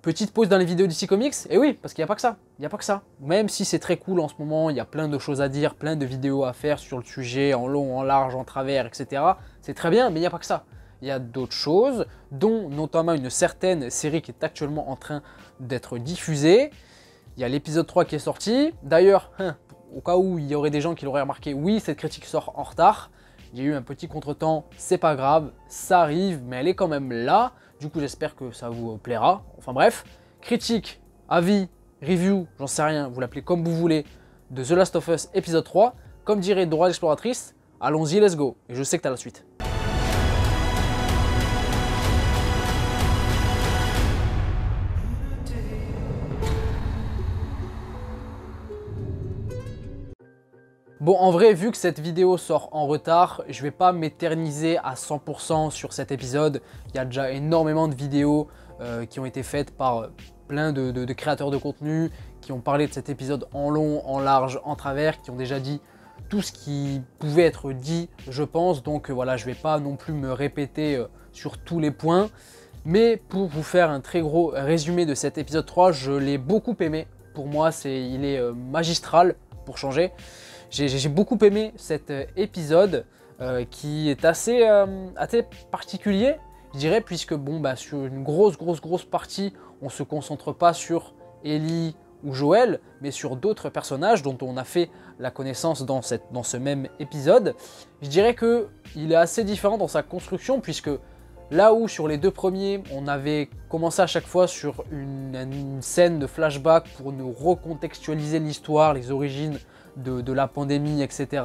Petite pause dans les vidéos DC Comics, et oui, parce qu'il n'y a pas que ça, il n'y a pas que ça. Même si c'est très cool en ce moment, il y a plein de choses à dire, plein de vidéos à faire sur le sujet, en long, en large, en travers, etc. C'est très bien, mais il n'y a pas que ça. Il y a d'autres choses, dont notamment une certaine série qui est actuellement en train d'être diffusée. Il y a l'épisode 3 qui est sorti. D'ailleurs, au cas où il y aurait des gens qui l'auraient remarqué, oui, cette critique sort en retard. Il y a eu un petit contretemps, c'est pas grave, ça arrive, mais elle est quand même là. Du coup, j'espère que ça vous plaira. Enfin bref, critique, avis, review, j'en sais rien, vous l'appelez comme vous voulez, de The Last of Us épisode 3. Comme dirait Dora l'exploratrice, allons-y, let's go. Et je sais que t'as la suite. Bon, en vrai, vu que cette vidéo sort en retard, je vais pas m'éterniser à 100% sur cet épisode. Il y a déjà énormément de vidéos qui ont été faites par plein de créateurs de contenu, qui ont parlé de cet épisode en long, en large, en travers, qui ont déjà dit tout ce qui pouvait être dit, je pense. Donc voilà, je vais pas non plus me répéter sur tous les points. Mais pour vous faire un très gros résumé de cet épisode 3, je l'ai beaucoup aimé. Pour moi, il est magistral pour changer. J'ai beaucoup aimé cet épisode qui est assez particulier, je dirais, puisque bon, sur une grosse partie, on ne se concentre pas sur Ellie ou Joël, mais sur d'autres personnages dont on a fait la connaissance dans ce même épisode. Je dirais qu'il est assez différent dans sa construction, puisque là où sur les deux premiers, on avait commencé à chaque fois sur une scène de flashback pour nous recontextualiser l'histoire, les origines de la pandémie, etc.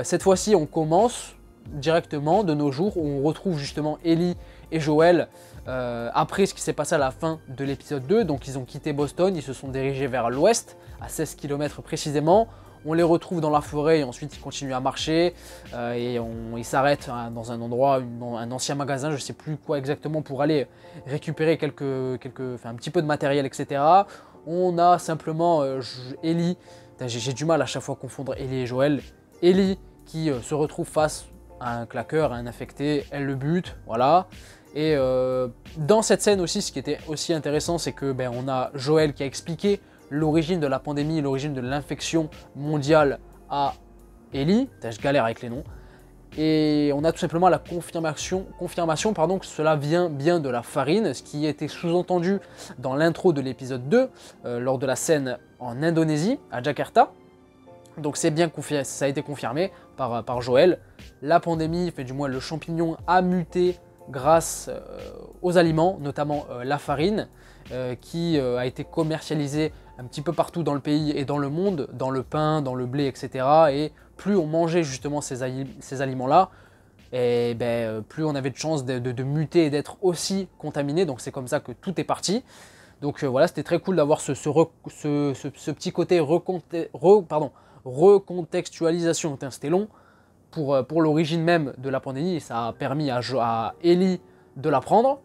Cette fois-ci, on commence directement de nos jours où on retrouve justement Ellie et Joël après ce qui s'est passé à la fin de l'épisode 2. Donc ils ont quitté Boston, ils se sont dirigés vers l'ouest, à 16 km précisément. On les retrouve dans la forêt et ensuite ils continuent à marcher ils s'arrêtent dans un endroit, un ancien magasin, je ne sais plus quoi exactement, pour aller récupérer un petit peu de matériel, etc. On a simplement Ellie. J'ai du mal à chaque fois à confondre Ellie et Joël. Ellie qui se retrouve face à un claqueur, à un infecté, elle le bute, voilà. Et dans cette scène aussi, ce qui était aussi intéressant, c'est que on a Joël qui a expliqué l'origine de la pandémie, l'origine de l'infection mondiale à Ellie. Je galère avec les noms. Et on a tout simplement la confirmation que cela vient bien de la farine, ce qui était sous-entendu dans l'intro de l'épisode 2, lors de la scène en Indonésie, à Jakarta. Donc c'est bien confirmé, ça a été confirmé par Joël. La pandémie, du moins le champignon, a muté grâce aux aliments, notamment la farine, qui a été commercialisée un petit peu partout dans le pays et dans le monde, dans le pain, dans le blé, etc. Et plus on mangeait justement ces aliments-là, et plus on avait de chances de muter et d'être aussi contaminé. Donc c'est comme ça que tout est parti. Donc voilà, c'était très cool d'avoir ce petit côté recontextualisation. C'était long pour l'origine même de la pandémie, et ça a permis à Ellie de l'apprendre.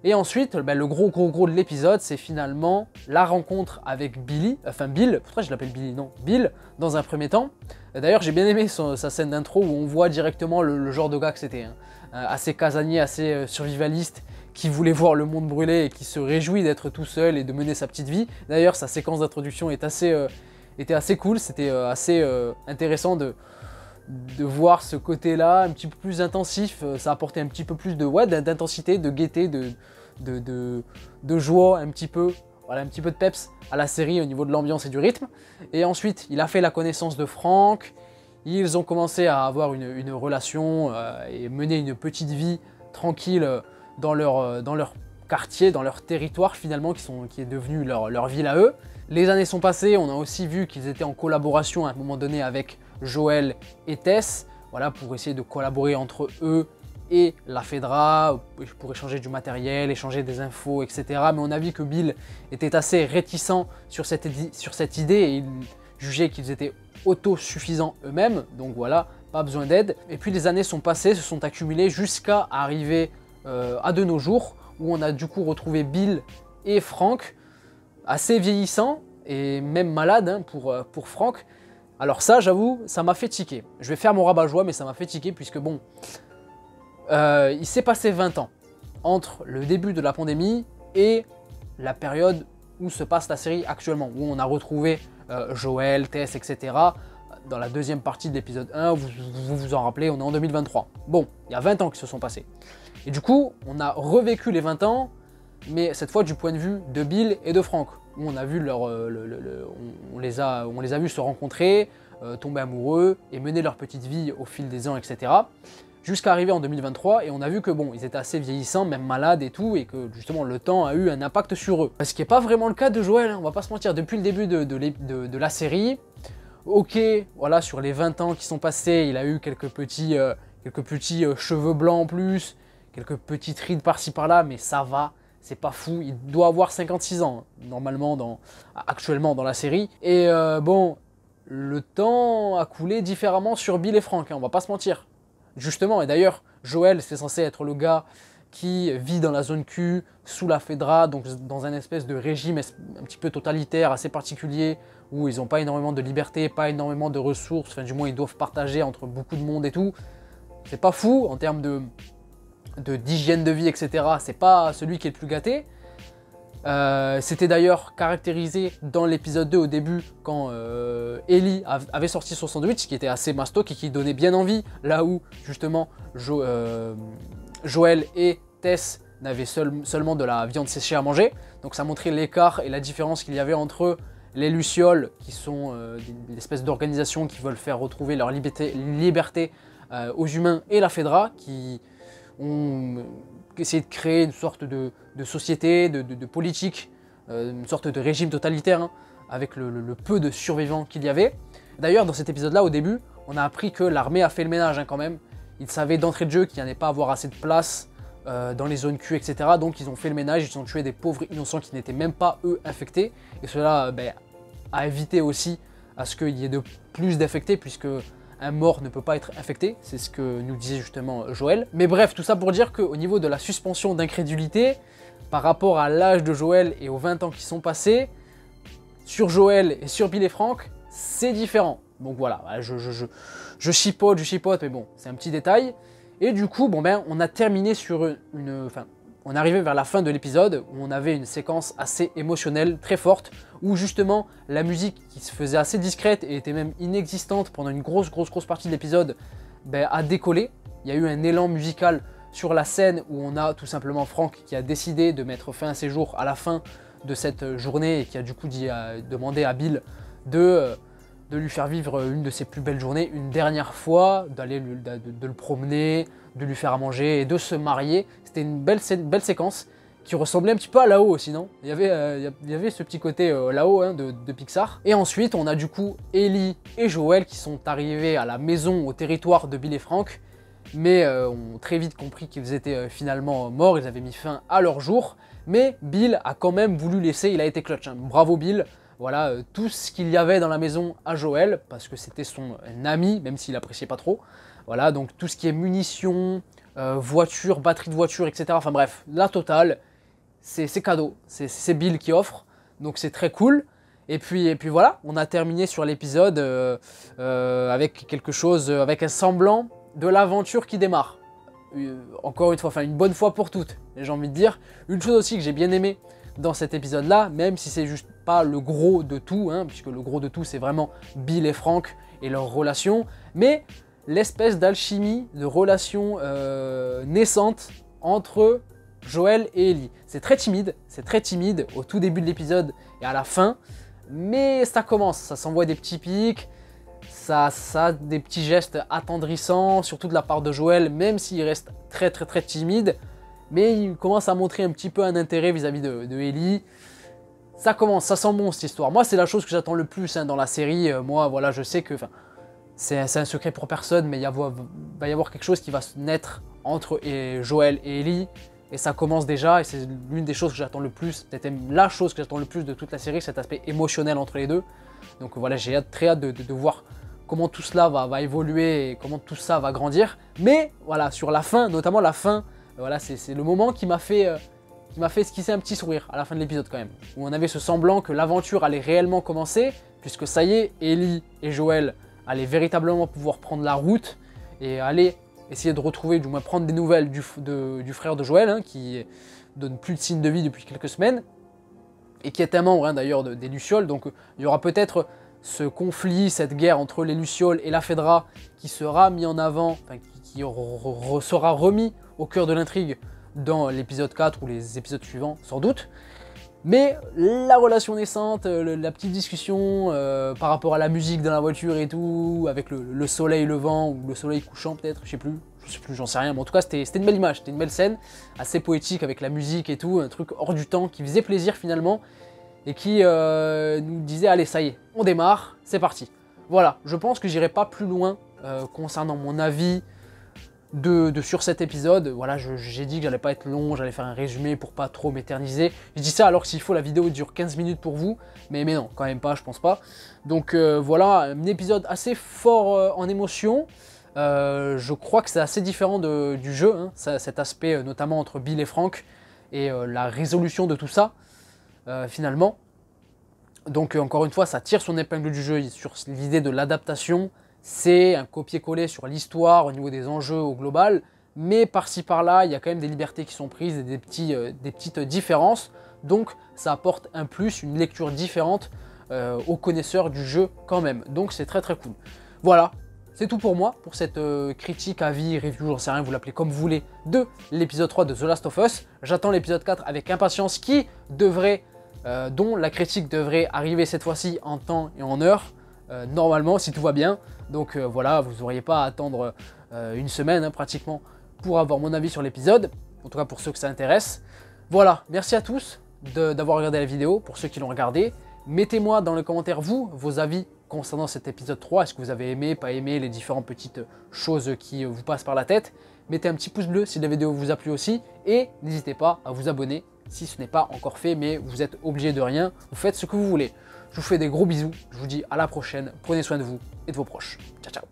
Et ensuite, le gros de l'épisode, c'est finalement la rencontre avec Bill, pourquoi je l'appelle Billy, non, Bill, dans un premier temps. D'ailleurs, j'ai bien aimé sa scène d'intro où on voit directement le genre de gars que c'était, assez casanier, assez survivaliste, qui voulait voir le monde brûler et qui se réjouit d'être tout seul et de mener sa petite vie. D'ailleurs, sa séquence d'introduction était assez cool, c'était assez intéressant de voir ce côté-là un petit peu plus intensif. Ça apportait un petit peu plus d'intensité, de gaieté, de joie, un petit peu de peps à la série au niveau de l'ambiance et du rythme. Et ensuite, il a fait la connaissance de Frank. Ils ont commencé à avoir une relation et mener une petite vie tranquille dans leur quartier, dans leur territoire finalement, qui est devenu leur ville à eux. Les années sont passées, on a aussi vu qu'ils étaient en collaboration à un moment donné avec Joël et Tess, voilà, pour essayer de collaborer entre eux et la Fedra, pour échanger du matériel, échanger des infos, etc. Mais on a vu que Bill était assez réticent sur cette idée et il jugeait qu'ils étaient autosuffisants eux-mêmes, donc voilà, pas besoin d'aide. Et puis les années sont passées, se sont accumulées jusqu'à arriver à de nos jours, où on a du coup retrouvé Bill et Frank, assez vieillissants et même malades pour Frank. Alors ça, j'avoue, ça m'a fait tiquer. Je vais faire mon rabat-joie, mais ça m'a fait tiquer puisque bon, il s'est passé 20 ans entre le début de la pandémie et la période où se passe la série actuellement, où on a retrouvé Joël, Tess, etc. Dans la deuxième partie de l'épisode 1, vous vous en rappelez, on est en 2023. Bon, il y a 20 ans qui se sont passés. Et du coup, on a revécu les 20 ans, mais cette fois du point de vue de Bill et de Frank, où on a vu on les a vus se rencontrer, tomber amoureux et mener leur petite vie au fil des ans, etc. Jusqu'à arriver en 2023, et on a vu que bon, ils étaient assez vieillissants, même malades et tout, et que justement le temps a eu un impact sur eux. Ce qui n'est pas vraiment le cas de Joël, hein, on va pas se mentir, depuis le début de la série, ok, voilà, sur les 20 ans qui sont passés, il a eu quelques petits cheveux blancs en plus, quelques petites rides par-ci par-là, mais ça va, c'est pas fou, il doit avoir 56 ans, hein, normalement, actuellement dans la série. Et bon, le temps a coulé différemment sur Bill et Frank, hein, on va pas se mentir. Justement, et d'ailleurs, Joël, c'est censé être le gars qui vit dans la zone Q, sous la Fedra, donc dans un espèce de régime un petit peu totalitaire, assez particulier, où ils n'ont pas énormément de liberté, pas énormément de ressources, enfin du moins ils doivent partager entre beaucoup de monde et tout. C'est pas fou en termes d'hygiène de vie, etc. C'est pas celui qui est le plus gâté. C'était d'ailleurs caractérisé dans l'épisode 2 au début quand Ellie avait sorti son sandwich qui était assez mastoc et qui donnait bien envie, là où justement Joël et Tess n'avaient seulement de la viande séchée à manger. Donc ça montrait l'écart et la différence qu'il y avait entre les Lucioles, qui sont des espèces d'organisations qui veulent faire retrouver leur liberté aux humains, et la Fedra qui ont essayé de créer une sorte de société, de politique, une sorte de régime totalitaire, hein, avec le peu de survivants qu'il y avait. D'ailleurs, dans cet épisode-là, au début, on a appris que l'armée a fait le ménage, hein, quand même. Ils savaient d'entrée de jeu qu'il n'y allait pas avoir assez de place dans les zones Q, etc. Donc ils ont fait le ménage, ils ont tué des pauvres innocents qui n'étaient même pas, eux, infectés. Et cela a évité aussi à ce qu'il y ait de plus d'infectés, puisque un mort ne peut pas être infecté, c'est ce que nous disait justement Joël. Mais bref, tout ça pour dire qu'au niveau de la suspension d'incrédulité, par rapport à l'âge de Joël et aux 20 ans qui sont passés, sur Joël et sur Bill et Frank, c'est différent. Donc voilà, je chipote, mais bon, c'est un petit détail. Et du coup, bon ben, on a terminé sur on est arrivé vers la fin de l'épisode où on avait une séquence assez émotionnelle, très forte, où justement la musique qui se faisait assez discrète et était même inexistante pendant une grosse partie de l'épisode a décollé. Il y a eu un élan musical sur la scène où on a tout simplement Frank qui a décidé de mettre fin à ses jours à la fin de cette journée et qui a du coup demandé à Bill de lui faire vivre une de ses plus belles journées, une dernière fois, de le promener, de lui faire à manger et de se marier. C'était une belle séquence qui ressemblait un petit peu à là-haut aussi, non ? Il y avait ce petit côté là-haut, hein, de Pixar. Et ensuite, on a du coup Ellie et Joël qui sont arrivés à la maison, au territoire de Bill et Frank, mais ont très vite compris qu'ils étaient finalement morts, ils avaient mis fin à leur jour. Mais Bill a quand même voulu laisser, il a été clutch, hein. Bravo Bill. Voilà, tout ce qu'il y avait dans la maison à Joël, parce que c'était son ami, même s'il appréciait pas trop. Voilà, donc tout ce qui est munitions, voitures, batterie de voiture, etc. Enfin bref, la totale, c'est cadeau. C'est Bill qui offre, donc c'est très cool. Et puis voilà, on a terminé sur l'épisode avec quelque chose, avec un semblant de l'aventure qui démarre. Encore une fois, enfin une bonne fois pour toutes, j'ai envie de dire. Une chose aussi que j'ai bien aimé dans cet épisode-là, même si c'est juste pas le gros de tout, hein, puisque le gros de tout c'est vraiment Bill et Frank et leur relation, mais l'espèce d'alchimie, de relation naissante entre Joël et Ellie. C'est très timide au tout début de l'épisode et à la fin, mais ça commence, ça s'envoie des petits pics, ça a des petits gestes attendrissants, surtout de la part de Joël, même s'il reste très timide, mais il commence à montrer un petit peu un intérêt vis-à-vis de Ellie. Ça commence, ça sent bon cette histoire. Moi, c'est la chose que j'attends le plus, hein, dans la série. Moi, voilà, je sais que c'est un secret pour personne, mais il va y avoir quelque chose qui va naître entre Joël et Ellie. Et ça commence déjà, et c'est l'une des choses que j'attends le plus, peut-être même la chose que j'attends le plus de toute la série, cet aspect émotionnel entre les deux. Donc voilà, j'ai très hâte de voir comment tout cela va évoluer et comment tout ça va grandir. Mais voilà, sur la fin, notamment la fin, voilà, c'est le moment qui m'a fait esquisser un petit sourire à la fin de l'épisode quand même. Où on avait ce semblant que l'aventure allait réellement commencer, puisque ça y est, Ellie et Joël allaient véritablement pouvoir prendre la route et aller essayer de retrouver, du moins prendre des nouvelles du frère de Joël, hein, qui donne plus de signes de vie depuis quelques semaines. et qui est un membre d'ailleurs des Lucioles. Donc il y aura peut-être ce conflit, cette guerre entre les Lucioles et la Fedra qui sera mis en avant, enfin, qui sera remis au cœur de l'intrigue dans l'épisode 4 ou les épisodes suivants sans doute. Mais la relation naissante, la petite discussion par rapport à la musique dans la voiture et tout, avec le soleil levant ou le soleil couchant peut-être, je sais plus, j'en sais rien, mais en tout cas c'était une belle image, c'était une belle scène, assez poétique avec la musique et tout, un truc hors du temps qui faisait plaisir finalement, et qui nous disait allez ça y est, on démarre, c'est parti. Voilà, je pense que j'irai pas plus loin concernant mon avis sur cet épisode. Voilà, j'ai dit que j'allais pas être long, j'allais faire un résumé pour pas trop m'éterniser. Je dis ça alors que s'il faut la vidéo dure 15 minutes pour vous, mais non, quand même pas, je pense pas. Donc voilà, un épisode assez fort en émotion. Je crois que c'est assez différent du jeu, hein, cet aspect notamment entre Bill et Frank et la résolution de tout ça, finalement. Donc encore une fois, ça tire son épingle du jeu sur l'idée de l'adaptation. C'est un copier-coller sur l'histoire au niveau des enjeux au global, mais par-ci par-là, il y a quand même des libertés qui sont prises et des petites différences. Donc ça apporte un plus, une lecture différente aux connaisseurs du jeu quand même. Donc c'est très très cool. Voilà, c'est tout pour moi, pour cette critique, avis, review, j'en sais rien, vous l'appelez comme vous voulez, de l'épisode 3 de The Last of Us. J'attends l'épisode 4 avec impatience dont la critique devrait arriver cette fois-ci en temps et en heure. Normalement si tout va bien, donc voilà, vous n'auriez pas à attendre une semaine hein, pratiquement pour avoir mon avis sur l'épisode, en tout cas pour ceux que ça intéresse. Voilà, merci à tous d'avoir regardé la vidéo, pour ceux qui l'ont regardé, mettez-moi dans les commentaires vos avis concernant cet épisode 3, est-ce que vous avez aimé, pas aimé, les différentes petites choses qui vous passent par la tête. Mettez un petit pouce bleu si la vidéo vous a plu aussi, et n'hésitez pas à vous abonner si ce n'est pas encore fait, mais vous êtes obligé de rien, vous faites ce que vous voulez. Je vous fais des gros bisous, je vous dis à la prochaine, prenez soin de vous et de vos proches. Ciao ciao.